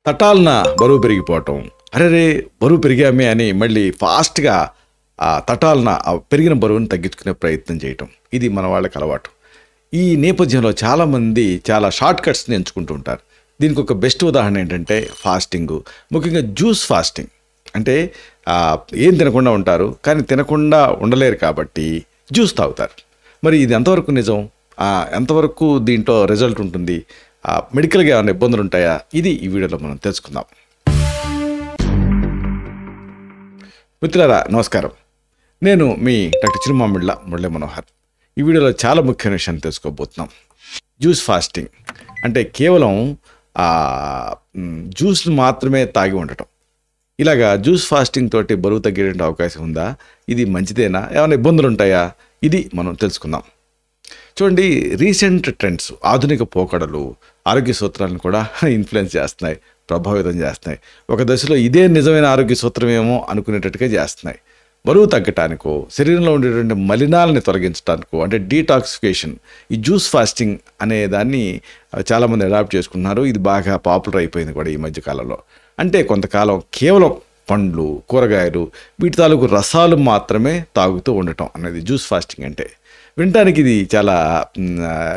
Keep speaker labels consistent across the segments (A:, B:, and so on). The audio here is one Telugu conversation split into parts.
A: తటాలన బరువు పెరిగిపోవటం, అరెరే బరువు పెరిగామే అని మళ్ళీ ఫాస్ట్గా ఆ తటాలన పెరిగిన బరువుని తగ్గించుకునే ప్రయత్నం చేయటం, ఇది మన వాళ్ళకి అలవాటు. ఈ నేపథ్యంలో చాలామంది చాలా షార్ట్ కట్స్ని ఎంచుకుంటూ ఉంటారు. దీనికి ఒక బెస్ట్ ఉదాహరణ ఏంటంటే ఫాస్టింగ్, ముఖ్యంగా జ్యూస్ ఫాస్టింగ్. అంటే ఏం తినకుండా ఉంటారు, కానీ తినకుండా ఉండలేరు కాబట్టి జ్యూస్ తాగుతారు. మరి ఇది ఎంతవరకు నిజం, ఎంతవరకు దీంట్లో రిజల్ట్ ఉంటుంది, మెడికల్గా ఏమైనా ఇబ్బందులు ఉంటాయా, ఇది ఈ వీడియోలో మనం తెలుసుకుందాం. మిత్రులారా నమస్కారం, నేను మీ డాక్టర్ చిరుమామిళ్ళ మురళీ మనోహర్. ఈ వీడియోలో చాలా ముఖ్యమైన విషయాన్ని తెలుసుకోబోతున్నాం. జ్యూస్ ఫాస్టింగ్ అంటే కేవలం జ్యూస్ను మాత్రమే తాగి ఉండటం. ఇలాగా జ్యూస్ ఫాస్టింగ్ తోటి బరువు తగ్గేటువంటి అవకాశం ఉందా, ఇది మంచిదేనా, ఏమైనా ఇబ్బందులు ఉంటాయా, ఇది మనం తెలుసుకుందాం. చూడండి, రీసెంట్ ట్రెండ్స్, ఆధునిక పోకడలు ఆరోగ్య సూత్రాలను కూడా ఇన్ఫ్లుయెన్స్ చేస్తున్నాయి, ప్రభావితం చేస్తున్నాయి. ఒక దశలో ఇదే నిజమైన ఆరోగ్య సూత్రమేమో అనుకునేటట్టుగా చేస్తున్నాయి. బరువు తగ్గటానికో, శరీరంలో ఉండేటువంటి మలినాలని తొలగించడానికో, అంటే డీటాక్సిఫికేషన్, ఈ జ్యూస్ ఫాస్టింగ్ అనే దాన్ని చాలామంది అడాప్ట్ చేసుకుంటున్నారు. ఇది బాగా పాపులర్ అయిపోయింది కూడా ఈ మధ్యకాలంలో. అంటే కొంతకాలం కేవలం పండ్లు, కూరగాయలు, వీటి తాలూకు రసాలు మాత్రమే తాగుతూ ఉండటం అనేది జ్యూస్ ఫాస్టింగ్. అంటే వినటానికి ఇది చాలా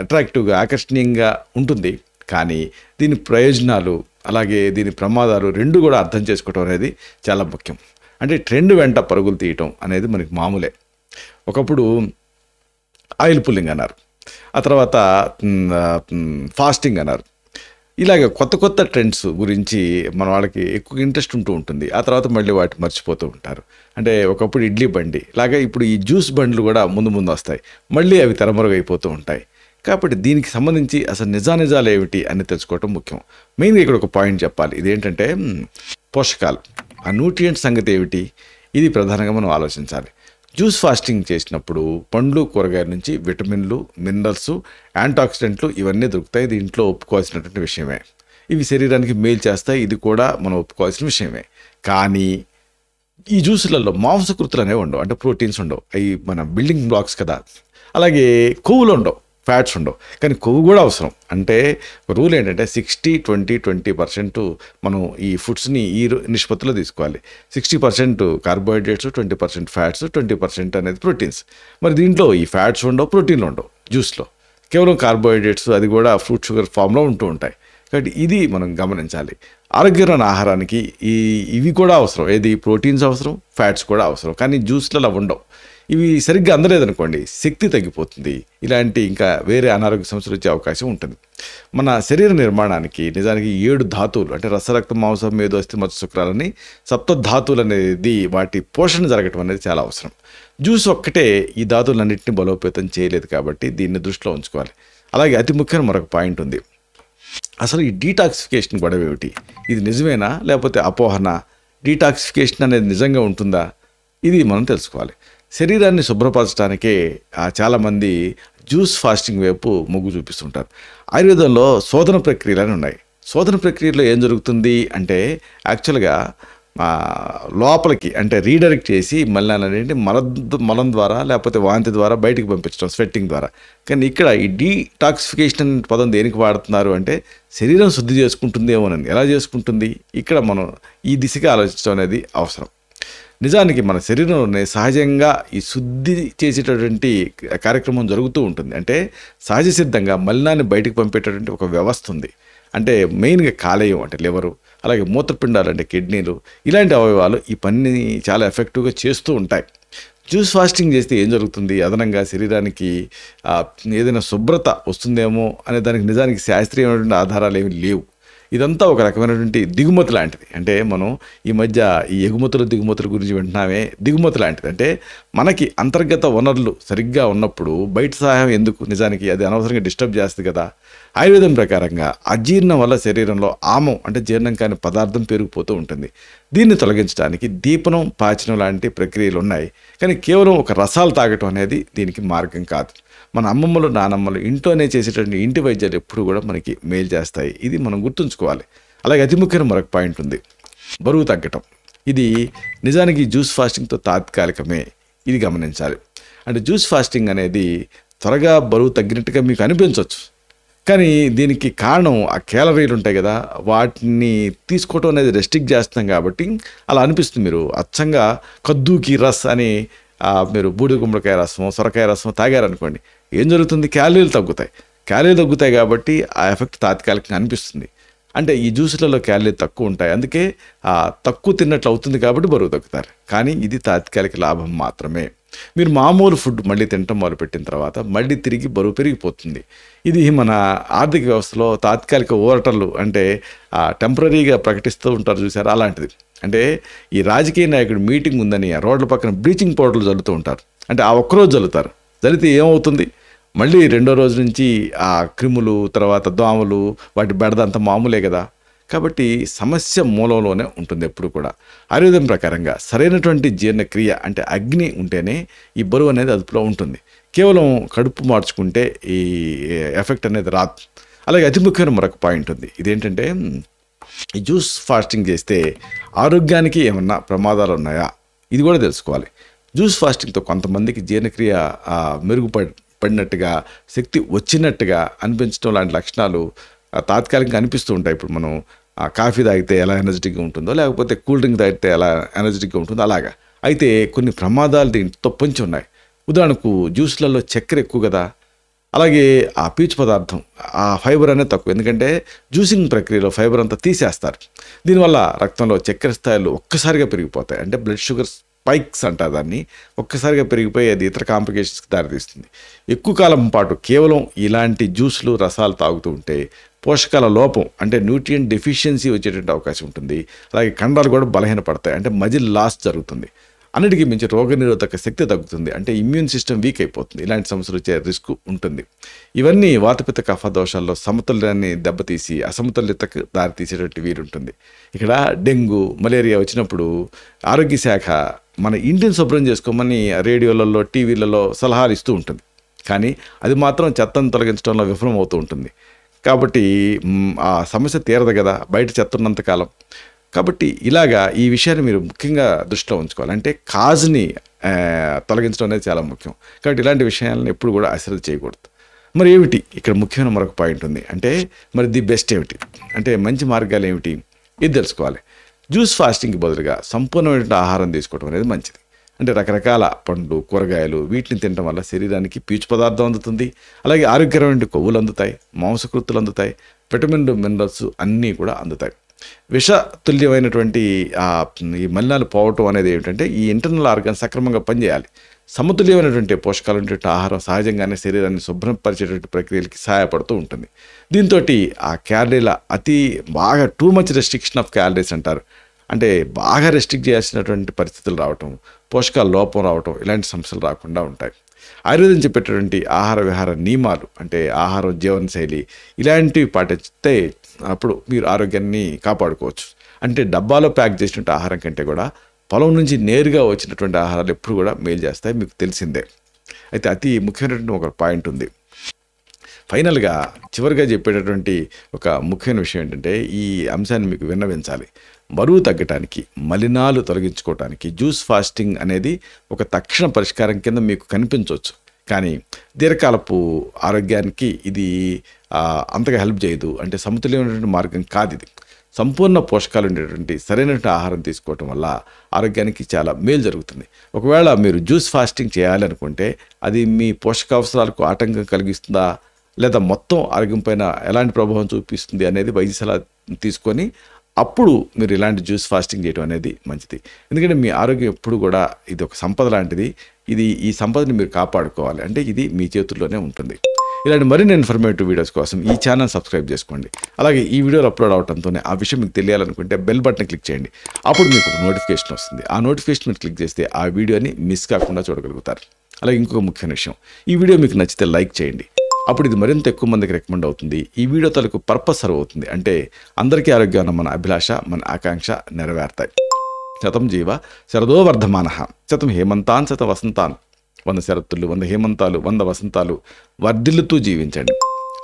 A: అట్రాక్టివ్గా, ఆకర్షణీయంగా ఉంటుంది. కానీ దీని ప్రయోజనాలు అలాగే దీని ప్రమాదాలు రెండు కూడా అర్థం చేసుకోవడం అనేది చాలా ముఖ్యం. అంటే ట్రెండ్ వెంట పరుగులు తీయటం అనేది మనకి మామూలే. ఒకప్పుడు ఆయిల్ పుల్లింగ్ అన్నారు, ఆ తర్వాత ఫాస్టింగ్ అన్నారు. ఇలాగ కొత్త కొత్త ట్రెండ్స్ గురించి మన వాళ్ళకి ఎక్కువ ఇంట్రెస్ట్ ఉంటూ ఉంటుంది. ఆ తర్వాత మళ్ళీ వాటి మర్చిపోతూ ఉంటారు. అంటే ఒకప్పుడు ఇడ్లీ బండి లాగా ఇప్పుడు ఈ జ్యూస్ బండ్లు కూడా ముందు ముందు వస్తాయి, మళ్ళీ అవి తెరమరుగైపోతూ ఉంటాయి. కాబట్టి దీనికి సంబంధించి అసలు నిజాలు ఏమిటి అని తెలుసుకోవటం ముఖ్యం. మెయిన్గా ఇక్కడ ఒక పాయింట్ చెప్పాలి, ఇదేంటంటే పోషకాలు, ఆ న్యూట్రియంట్ సంగతి ఏమిటి, ఇది ప్రధానంగా మనం ఆలోచించాలి. జ్యూస్ ఫాస్టింగ్ చేసినప్పుడు పండ్లు, కూరగాయల నుంచి విటమిన్లు, మినరల్స్, యాంటాక్సిడెంట్లు ఇవన్నీ దొరుకుతాయి. దీంట్లో ఒప్పుకోవాల్సినటువంటి విషయమే. ఇవి శరీరానికి మేలు చేస్తాయి, ఇది కూడా మనం ఒప్పుకోవాల్సిన విషయమే. కానీ ఈ జ్యూసులలో మాంసకృతులు అనేవి ఉండవు, అంటే ప్రోటీన్స్ ఉండవు, అవి మన బిల్డింగ్ బ్లాక్స్ కదా. అలాగే కొవ్వులు ఉండవు, ఫ్యాట్స్ ఉండవు. కానీ కొవ్వు కూడా అవసరం. అంటే రూల్ ఏంటంటే 60-20% మనం ఈ ఫుడ్స్ని ఈ నిష్పత్తిలో తీసుకోవాలి. 60% కార్బోహైడ్రేట్స్, 20% ఫ్యాట్స్, 20% అనేది ప్రోటీన్స్. మరి దీంట్లో ఈ ఫ్యాట్స్ ఉండవు, ప్రోటీన్లు ఉండవు జ్యూస్లో. కేవలం కార్బోహైడ్రేట్స్, అది కూడా ఫ్రూట్ షుగర్ ఫామ్లో ఉంటూ ఉంటాయి. కాబట్టి ఇది మనం గమనించాలి. ఆరోగ్యకరమైన ఆహారానికి ఇవి కూడా అవసరం, ఏది ప్రోటీన్స్ అవసరం, ఫ్యాట్స్ కూడా అవసరం. కానీ జ్యూస్లలో ఉండవు. ఇవి సరిగ్గా అందలేదనుకోండి, శక్తి తగ్గిపోతుంది, ఇలాంటి ఇంకా వేరే అనారోగ్య సమస్యలు వచ్చే అవకాశం ఉంటుంది. మన శరీర నిర్మాణానికి నిజానికి 7 ధాతువులు, అంటే రసరక్త మాంసం మేధో అస్థి మజ్జ శుక్రాలని సప్తధాతువులు అనేది వాటి పోషణ జరగటం అనేది చాలా అవసరం. జ్యూస్ ఒక్కటే ఈ ధాతువులన్నింటినీ బలోపేతం చేయలేదు కాబట్టి దీన్ని దృష్టిలో ఉంచుకోవాలి. అలాగే అతి ముఖ్యమైన మరొక పాయింట్ ఉంది. అసలు ఈ డీటాక్సిఫికేషన్ గొడవ ఏమిటి, ఇది నిజమేనా లేకపోతే అపోహన, డీటాక్సిఫికేషన్ అనేది నిజంగా ఉంటుందా, ఇది మనం తెలుసుకోవాలి. శరీరాన్ని శుభ్రపరచడానికే చాలామంది జ్యూస్ ఫాస్టింగ్ వైపు మొగ్గు చూపిస్తుంటారు. ఆయుర్వేదంలో శోధన ప్రక్రియలు ఉన్నాయి. శోధన ప్రక్రియలో ఏం జరుగుతుంది అంటే యాక్చువల్గా లోపలికి అంటే రీడైరెక్ట్ చేసి మలినాలనేది మలం ద్వారా లేకపోతే వాంతి ద్వారా బయటికి పంపించడం, స్వెట్టింగ్ ద్వారా. కానీ ఇక్కడ ఈ డీటాక్సిఫికేషన్ అనే పదం దేనికి వాడుతున్నారు అంటే శరీరం శుద్ధి చేసుకుంటుందేమోనని. ఎలా చేసుకుంటుంది, ఇక్కడ మనం ఈ దిశగా ఆలోచించడం అనేది అవసరం. నిజానికి మన శరీరంలోనే సహజంగా ఈ శుద్ధి చేసేటటువంటి కార్యక్రమం జరుగుతూ ఉంటుంది. అంటే సహజ సిద్ధంగా మలినాన్ని బయటకు పంపేటటువంటి ఒక వ్యవస్థ ఉంది. అంటే మెయిన్గా కాలేయం అంటే లివరు, అలాగే మూత్రపిండాలు అంటే కిడ్నీలు, ఇలాంటి అవయవాలు ఈ పనిని చాలా ఎఫెక్టివ్గా చేస్తూ ఉంటాయి. జ్యూస్ ఫాస్టింగ్ చేస్తే ఏం జరుగుతుంది, అదనంగా శరీరానికి ఏదైనా శుభ్రత వస్తుందేమో అనే దానికి నిజానికి శాస్త్రీయమైనటువంటి ఆధారాలు ఏమీ లేవు. ఇదంతా ఒక రకమైనటువంటి దిగుమతి లాంటిది. అంటే మనం ఈ మధ్య ఈ దిగుమతుల గురించి వింటున్నామే, దిగుమతి లాంటిది. అంటే మనకి అంతర్గత వనరులు సరిగ్గా ఉన్నప్పుడు బయట సహాయం ఎందుకు, నిజానికి అది అనవసరంగా డిస్టర్బ్ చేస్తుంది కదా. ఆయుర్వేదం ప్రకారంగా అజీర్ణం వల్ల శరీరంలో ఆమం అంటే జీర్ణం కాని పదార్థం పెరిగిపోతూ ఉంటుంది. దీన్ని తొలగించడానికి దీపనం, పాచనం లాంటి ప్రక్రియలు ఉన్నాయి. కానీ కేవలం ఒక రసాలు తాగటం అనేది దీనికి మార్గం కాదు. మన అమ్మమ్మలు, నానమ్మలు ఇంట్లోనే చేసేటటువంటి ఇంటి వైద్యాలు ఎప్పుడు కూడా మనకి మేలు చేస్తాయి, ఇది మనం గుర్తుంచుకోవాలి. అలాగే అతి ముఖ్యమైన మరొక పాయింట్ ఉంది, బరువు తగ్గటం. ఇది నిజానికి జ్యూస్ ఫాస్టింగ్తో తాత్కాలికమే, ఇది గమనించాలి. అంటే జ్యూస్ ఫాస్టింగ్ అనేది త్వరగా బరువు తగ్గినట్టుగా మీకు అనిపించవచ్చు, కానీ దీనికి కారణం ఆ క్యాలరీలు ఉంటాయి కదా, వాటిని తీసుకోవటం అనేది రెస్ట్రిక్ట్ చేస్తున్నాం కాబట్టి అలా అనిపిస్తుంది. మీరు అచ్చంగా కద్దూకి రస్ అని మీరు బూడిద గుమ్మడికాయ రసం, సొరకాయ రసం తాగారనుకోండి, ఏం జరుగుతుంది? క్యాలరీలు తగ్గుతాయి కాబట్టి ఆ ఎఫెక్ట్ తాత్కాలికంగా అనిపిస్తుంది. అంటే ఈ జ్యూసులలో క్యాలరీలు తక్కువ ఉంటాయి, అందుకే తక్కువ తిన్నట్లు అవుతుంది కాబట్టి బరువు తగ్గుతారు. కానీ ఇది తాత్కాలిక లాభం మాత్రమే. మీరు మామూలు ఫుడ్ మళ్ళీ తినటం మొదలుపెట్టిన తర్వాత మళ్ళీ తిరిగి బరువు పెరిగిపోతుంది. ఇది మన ఆర్థిక వ్యవస్థలో తాత్కాలిక ఊరటలు, అంటే టెంపరీగా ప్రకటిస్తూ ఉంటారు చూసారు, అలాంటిది. అంటే ఈ రాజకీయ నాయకుడు మీటింగ్ ఉందని రోడ్ల పక్కన బ్లీచింగ్ పౌడర్లు చల్లుతూ ఉంటారు. అంటే ఆ ఒక్కరోజు చల్లుతారు, చల్లితే ఏమవుతుంది? మళ్ళీ రెండో రోజు నుంచి ఆ క్రిములు, తర్వాత దోమలు, వాటి బెడద అంత మామూలే కదా. కాబట్టి సమస్య మూలంలోనే ఉంటుంది ఎప్పుడు కూడా. ఆయుర్వేదం ప్రకారంగా సరైనటువంటి జీర్ణక్రియ అంటే అగ్ని ఉంటేనే ఈ బరువు అనేది అదుపులో ఉంటుంది. కేవలం కడుపు మార్చుకుంటే ఈ ఎఫెక్ట్ అనేది రాదు. అలాగే అతి ముఖ్యమైన మరొక పాయింట్ ఉంది. ఇదేంటంటే, ఈ జ్యూస్ ఫాస్టింగ్ చేస్తే ఆరోగ్యానికి ఏమన్నా ప్రమాదాలు ఉన్నాయా, ఇది కూడా తెలుసుకోవాలి. జ్యూస్ ఫాస్టింగ్తో కొంతమందికి జీర్ణక్రియ మెరుగుపడినట్టుగా, శక్తి వచ్చినట్టుగా అనిపించడం లాంటి లక్షణాలు తాత్కాలికంగా అనిపిస్తూ ఉంటాయి. ఇప్పుడు మనం కాఫీ తాగితే ఎలా ఎనర్జెటిక్గా ఉంటుందో, లేకపోతే కూల్ డ్రింక్ తాగితే ఎలా ఎనర్జెటిక్గా ఉంటుందో అలాగా. అయితే కొన్ని ప్రమాదాలు దీంతో పొంచి ఉన్నాయి. ఉదాహరణకు జ్యూస్లలో చక్కెర ఎక్కువ కదా, అలాగే ఆ పీచు పదార్థం, ఆ ఫైబర్ అనేది తక్కువ. ఎందుకంటే జ్యూసింగ్ ప్రక్రియలో ఫైబర్ అంతా తీసేస్తారు. దీనివల్ల రక్తంలో చక్కెర స్థాయిలు ఒక్కసారిగా పెరిగిపోతాయి. అంటే బ్లడ్ షుగర్ స్పైక్స్ అంటారు దాన్ని. ఒక్కసారిగా పెరిగిపోయి అది ఇతర కాంప్లికేషన్స్కి దారితీస్తుంది. ఎక్కువ కాలం పాటు కేవలం ఇలాంటి జ్యూస్లు, రసాలు తాగుతూ ఉంటే పోషకాల లోపం, అంటే న్యూట్రియంట్ డెఫిషియన్సీ వచ్చేటువంటి అవకాశం ఉంటుంది. అలాగే కండరాలు కూడా బలహీనపడతాయి, అంటే మజిల్ లాస్ జరుగుతుంది. అన్నిటికీ మించి రోగనిరోధక శక్తి తగ్గుతుంది, అంటే ఇమ్యూన్ సిస్టమ్ వీక్ అయిపోతుంది. ఇలాంటి సమస్యలు వచ్చే రిస్క్ ఉంటుంది. ఇవన్నీ వాతపిత్త కఫ దోషాల్లో సమతుల్యాన్ని దెబ్బతీసి అసమతుల్యతకు దారితీసేటువంటి వీలుంటుంది. ఇక్కడ డెంగ్యూ, మలేరియా వచ్చినప్పుడు ఆరోగ్య శాఖ మన ఇంటిని శుభ్రం చేసుకోమని రేడియోలలో, టీవీలలో సలహాలు ఇస్తూ ఉంటుంది. కానీ అది మాత్రం చెత్తను తొలగించడంలో విఫలం అవుతూ ఉంటుంది. కాబట్టి ఆ సమస్య తీరదు కదా బయట చెత్త ఉన్నంతకాలం. కాబట్టి ఇలాగా ఈ విషయాన్ని మీరు ముఖ్యంగా దృష్టిలో ఉంచుకోవాలి. అంటే కాజ్ని తొలగించడం అనేది చాలా ముఖ్యం. కాబట్టి ఇలాంటి విషయాలను ఎప్పుడు కూడా అశ్రద్ధ చేయకూడదు. మరి ఏమిటి ఇక్కడ ముఖ్యమైన మరొక పాయింట్ ఉంది. అంటే మరి ది బెస్ట్ ఏమిటి, అంటే మంచి మార్గాలు ఏమిటి, ఇది తెలుసుకోవాలి. జ్యూస్ ఫాస్టింగ్కి బదులుగా సంపూర్ణమైన ఆహారం తీసుకోవడం అనేది మంచిది. అంటే రకరకాల పండ్లు, కూరగాయలు, వీటిని తినడం వల్ల శరీరానికి పీచు పదార్థం అందుతుంది. అలాగే ఆరోగ్యకరమైన కొవ్వులు అందుతాయి, మాంసకృతులు అందుతాయి, విటమిన్లు, మినరల్స్ అన్నీ కూడా అందుతాయి. విషతుల్యమైనటువంటి ఈ మలినాలు పోవటం అనేది ఏమిటంటే, ఈ ఇంటర్నల్ ఆర్గాన్ సక్రమంగా పనిచేయాలి. సమతుల్యమైనటువంటి పోషకాలు ఉండేటువంటి ఆహారం సహజంగానే శరీరాన్ని శుభ్రపరిచేటువంటి ప్రక్రియలకి సహాయపడుతూ ఉంటుంది. దీంతో ఆ క్యాలరీల బాగా too much restriction of calories అంటారు. అంటే బాగా రెస్ట్రిక్ట్ చేయాల్సినటువంటి పరిస్థితులు రావటం, పోషకాల లోపం రావటం, ఇలాంటి సమస్యలు రాకుండా ఉంటాయి. ఆయుర్వేదం చెప్పేటటువంటి ఆహార విహార నియమాలు, అంటే ఆహారం, జీవనశైలి ఇలాంటివి పాటిస్తే అప్పుడు మీరు ఆరోగ్యాన్ని కాపాడుకోవచ్చు. అంటే డబ్బాలో ప్యాక్ చేసినటువంటి ఆహారం కంటే కూడా పొలం నుంచి నేరుగా వచ్చినటువంటి ఆహారాలు ఎప్పుడు కూడా మేలు చేస్తాయి, మీకు తెలిసిందే. అయితే అతి ముఖ్యమైనటువంటి ఒక పాయింట్ ఉంది. ఫైనల్గా చివరిగా చెప్పేటటువంటి ఒక ముఖ్యమైన విషయం ఏంటంటే, ఈ అంశాన్ని మీకు విన్నవించాలి. బరువు తగ్గటానికి, మలినాలు తొలగించుకోవటానికి జ్యూస్ ఫాస్టింగ్ అనేది ఒక తక్షణ పరిష్కారం కింద మీకు కనిపించవచ్చు. కానీ దీర్ఘకాలపు ఆరోగ్యానికి ఇది అంతగా హెల్ప్ చేయదు. అంటే సమతుల్యమైనటువంటి మార్గం కాదు ఇది. సంపూర్ణ పోషకాలు ఉండేటువంటి సరైనటువంటి ఆహారం తీసుకోవటం వల్ల ఆరోగ్యానికి చాలా మేలు జరుగుతుంది. ఒకవేళ మీరు జ్యూస్ ఫాస్టింగ్ చేయాలనుకుంటే అది మీ పోషకావసరాలకు ఆటంకం కలిగిస్తుందా, లేదా మొత్తం ఆరోగ్యం పైన ఎలాంటి ప్రభావం చూపిస్తుంది అనేది వైద్య సలహా తీసుకొని అప్పుడు మీరు ఇలాంటి జ్యూస్ ఫాస్టింగ్ చేయడం అనేది మంచిది. ఎందుకంటే మీ ఆరోగ్యం ఎప్పుడు కూడా ఇది ఒక సంపద లాంటిది. ఈ సంపదని మీరు కాపాడుకోవాలి. అంటే ఇది మీ చేతుల్లోనే ఉంటుంది. ఇలాంటి మరిన్ని ఇన్ఫర్మేటివ్ వీడియోస్ కోసం ఈ ఛానల్ సబ్స్క్రైబ్ చేసుకోండి. అలాగే ఈ వీడియోలు అప్లోడ్ అవడంతోనే ఆ విషయం మీకు తెలియాలనుకుంటే బెల్ బటన్ క్లిక్ చేయండి. అప్పుడు మీకు ఒక నోటిఫికేషన్ వస్తుంది. ఆ నోటిఫికేషన్ మీరు క్లిక్ చేస్తే ఆ వీడియోని మిస్ కాకుండా చూడగలుగుతారు. అలాగే ఇంకొక ముఖ్యమైన విషయం, ఈ వీడియో మీకు నచ్చితే లైక్ చేయండి. అప్పుడు ఇది మరింత ఎక్కువ మందికి రికమెండ్ అవుతుంది. ఈ వీడియో తలకు పర్పస్ సర్వ్ అవుతుంది. అంటే అందరికీ ఆరోగ్యం మన అభిలాష, మన ఆకాంక్ష నెరవేరుతాయి. శతం జీవ శరదో వర్ధమానః, శతం హేమంతాన్ శత వసంతాన్, 100 శరత్తులు, 100 హేమంతాలు, 100 వసంతాలు వర్ధిల్లుతూ జీవించండి.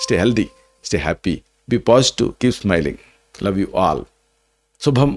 A: Stay healthy, stay happy, be positive, keep smiling. Love you all. శుభం.